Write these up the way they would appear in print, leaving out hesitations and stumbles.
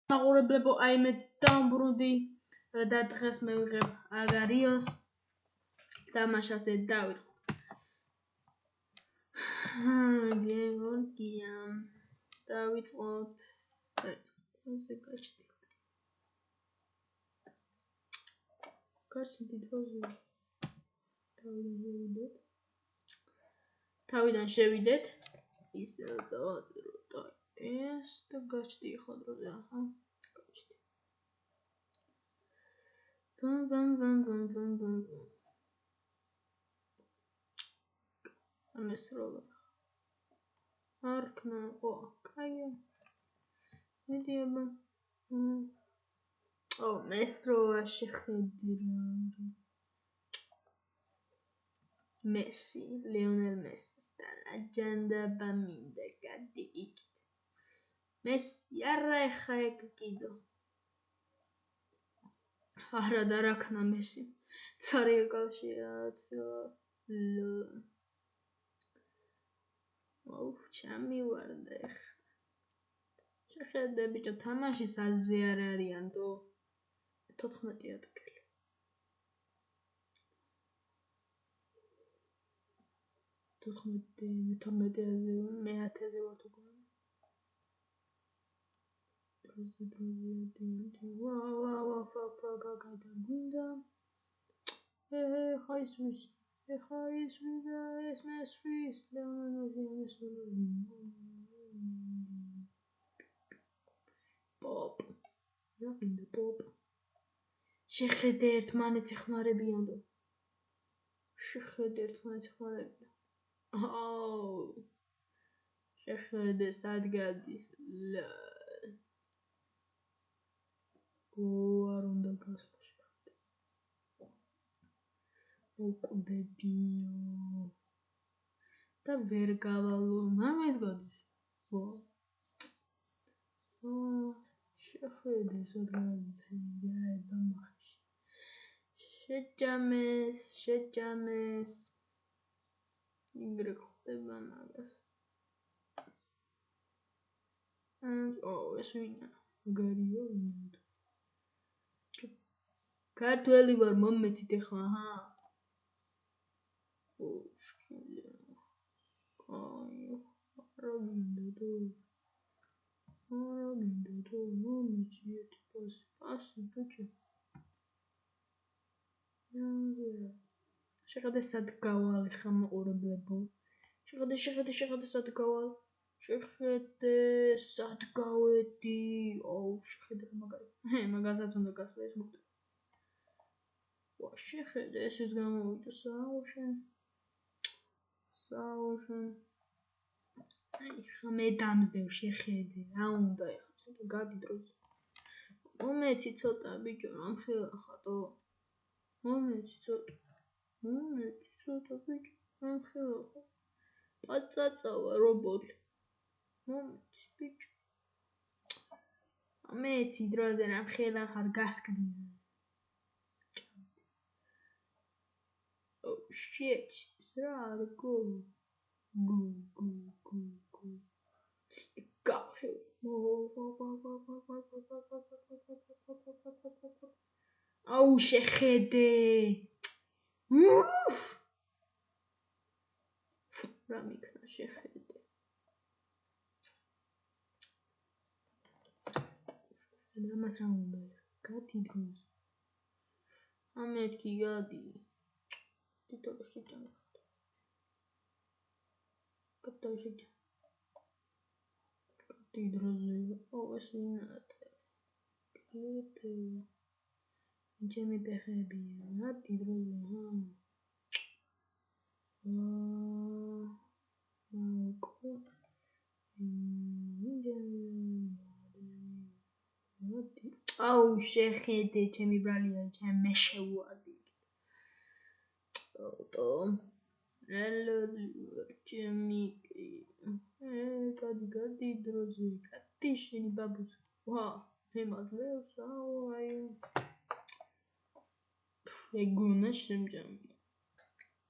მაყურებლებო, აი მეც დავბრუნდი და დღეს მე ვიღებ აგარიოს თამაშაზე დავიწყო. გეორგია დავიწყოთ. ესე გაჩდი. გაჩდი დროზე. თავიდან შევიდეთ. ისე დავაწერო ეს და გაჩდი ახლა დროზე, აჰა. გაჩდი. ბამ. ამესროლა. არქნა, ო, კაია. მიდი აბა. ო, მესროლა შეხედი რა. მესი, ლეონელ მესისთან აჯანდაბა მინდა გადი იქით. მესი არა ეხა ეგ კიდო. არა და რაქნა მესი. ცარიერკალში აცლა. აუ, ჩამივარდა ეხა. შეხედე ბიჭო, თამაშის აზე არ არიანდო. 14 ადგილი. 12-აზე მე 10-ზე ვარ უკვე. დროზე ვა ფაკა გაიგინდა. ხა ისვის და ეს მესვის ლეონელს პოპ. რა გინდა პოპ? შეხედე ერთმანეთს ეხმარებიანდო. შეხედე ერთმანეთს ეხმარებიან. აუ. შეხედე სად გადის. არ უნდა გასვლა შეხედე. უკვდებიო. და ვერ გავალო. მამის გადის. ვა. შეხედე სად გადის. გაება მახში. შეჯამეს. იგრე ხდება მაგას. ო, ეს ვინა. გარიო ვინა. ქართველი ვარ მომეცით ახლა, აჰა. ო, შკილე. აი, რა გინდა თუ მომეცით პასი ბიჭო. შეხედე სად გავალ ხა მაყურებლებო. შეხედე სად გავალ. შეხედე სად გავედი. აუ, შეხედე მაგარი. მაგასაც უნდა გასვლა ეს მოხდა. ვა, შეხედე ესეც გამოვიდა საუშენ. აი, ხა მე დამძდევ შეხედე. რა უნდა ეხა ცოტა გადი დროზე. მომეცი ცოტა ბიჭო, ამხელა ხატო. მომეცი ცოტა ბიჭო, ამხელა ხა. პაწაწავა რობოტი. მომეცი ბიჭო. მეცი დროზე ამხელა ხარ გასკდი. Oh shit, რა არ გო. გახე. აუ შეხედე. რა მიქნა შეხედე. ამას რა უნდა გადი დროს. ამეთქი გადი. თითოეულ შეჭამე. კატოჟი. გადი დროზე. ო, ეს ვინათა. კლიენტი. ჯემი ბეხებია. გადი დროზე, ჰა. მაუკო. აუ შეხედე, ჩემი ბრალია, ჩემ შეუვარდი. ტო. ელო ჩემი. გადი დროზე. გადი შენი ბაბუს. ვა, მე მაგლევს, აუ აი. ეგუნა შემჯამი.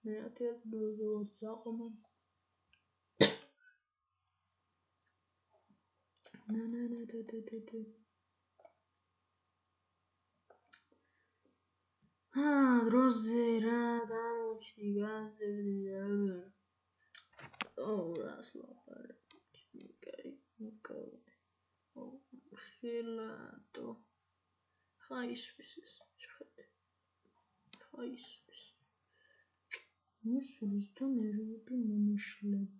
მე 1000 დროზე ვარ საყომა. დროზე რა გამოჩნი გაზრდი რას ლაპარაკობ ხილატო ხაისთვის შეხედე ხაისთვის მუსულის და ნერვები მომშლებ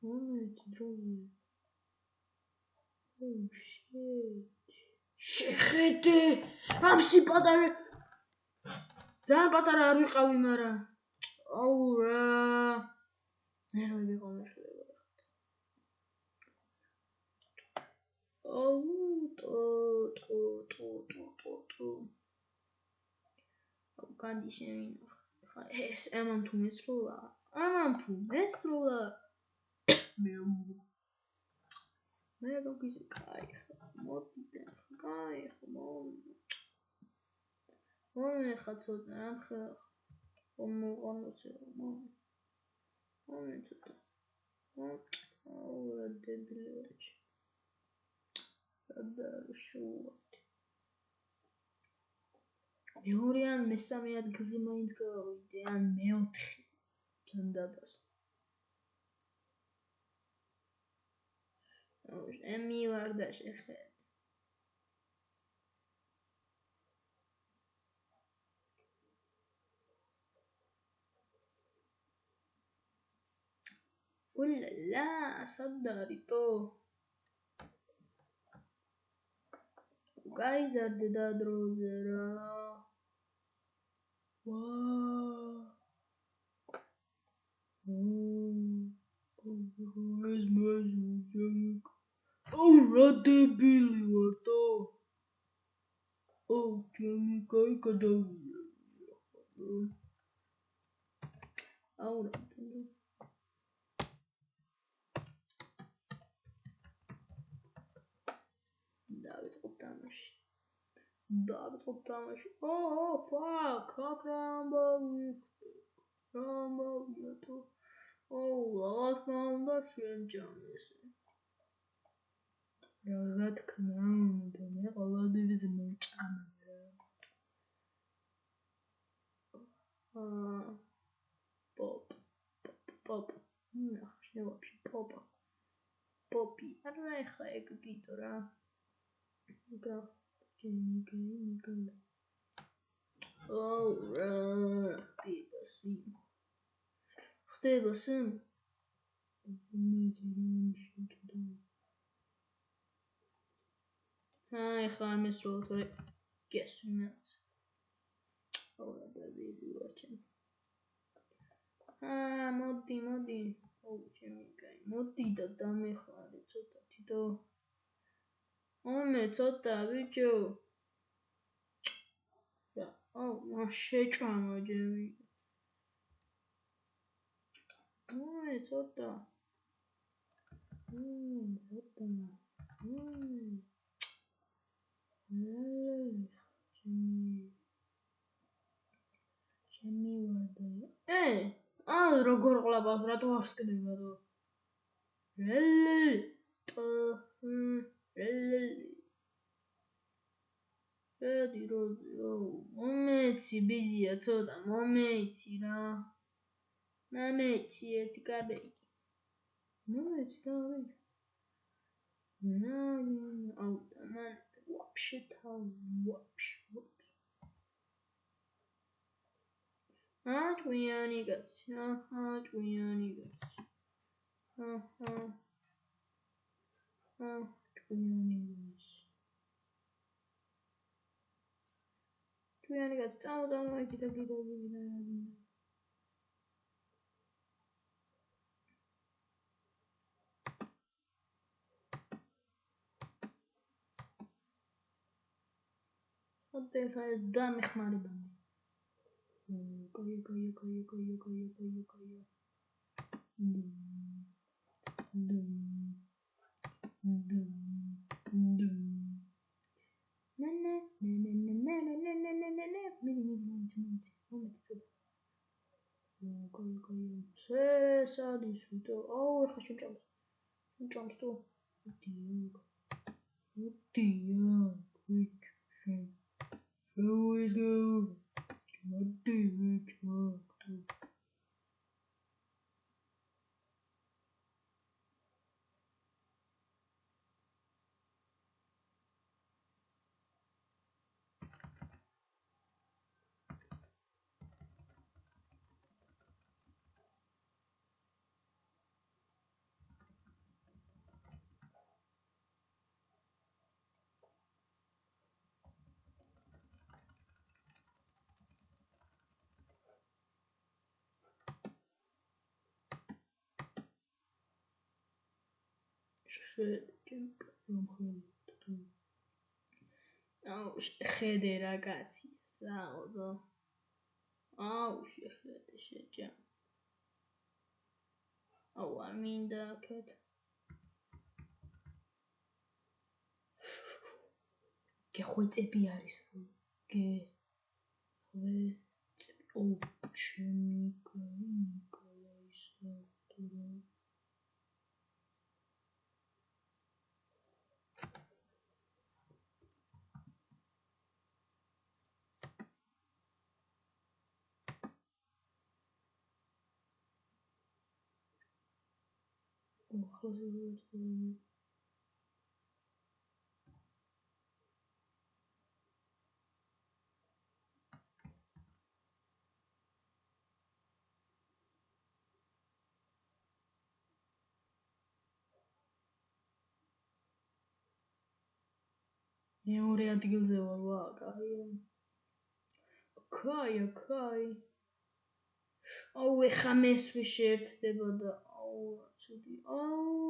მომეცი დროზე Oh shit. შეხედე ამსი პატარა ძალიან პატარა არ ვიყავი, მაგრამ აუ რა ნერვები მომეშლება აუ ტო განდი შემინახ ხა ეს ამან თუ მესროლა მე როგორი კაი მოდი კაი მომე ხა ცოტა ამ ხა მომოწე მომე ცოტა აუ რა დებილეჩი სადარშოა მეორე ან მესამე ადგილზე მაინც გავიდე ან მეოთხე თანდაბას ემი ვარ და შეხედე ულალა სადარიტო გაიზარდე და დროზე რა ეს მეზუჯემიკ აუ რა დებილი ვარ და აუ ჯემიკაი გადავიდა აუ რა დავიწყებ თამაში fuck რამბავია თუ რა თქმა უნდა შემჭამეს რა თქმა უნდა მე ყველაფერს მომჭამე პოპ ნახე вообще პოპი არა ეხა ეგ გიტო რა Николай. Oh, ხდებასი? ეხა ამის რო თორე გესვინაც. ოღონდ დავიდი ვარჩენ. მოდი. ჩემი კაი. მოდი და დამეხარე ცოტა თითო. ცოტა ბიჭო. შეჭამა ჯემი. ცოტა. ჩემი ვარდა. როგორ ყლაპავს რატო აღსკდება დო? შედი როზე მომეცი ბიზია ცოტა მომეცი რა მომეცი ერთი კაბეჭი მომეცი კაბეჭი აუ მან вообще ჭკვიანი კაცი ჭკვიანი ჭკვიანი კაცი წამო იქით ოდეღა დამეხმარებანი კაი სადის ვიტო აუ ეხა შემჭამს თუ ხედე რა კაცია საოდო შეხედე შეჯა არ მინდა აქეთ გეხვეწები არის ჩემი კაი ნიკოლაისა მეორე ადგილზე ვარ კაია კაი ეხა მესვი შეერთდება და ცუდი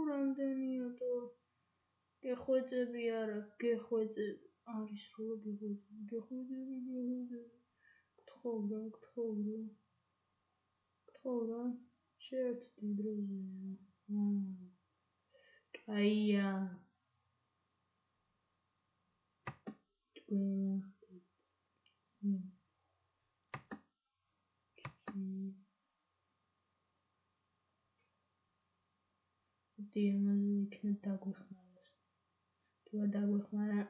რამდენია და გეხვეწები არა გეხვეწები არის რო გეხვეწები გთხოვდა შეერთდი დროზე კაია დიამაზე იქნებ დაგვეხმაროს თუ არ დაგვეხმარა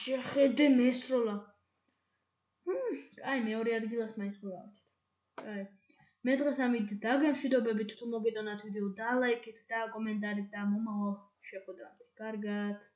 შეხედე მესროლა კაი მეორე ადგილას მაინც მოვავთით კაი მე დღეს ამით დაგემშვიდობებით თუ მოგეწონათ ვიდეო და ლაიქეთ და კომენტარით და მომავალ შეხვედრამდე კარგად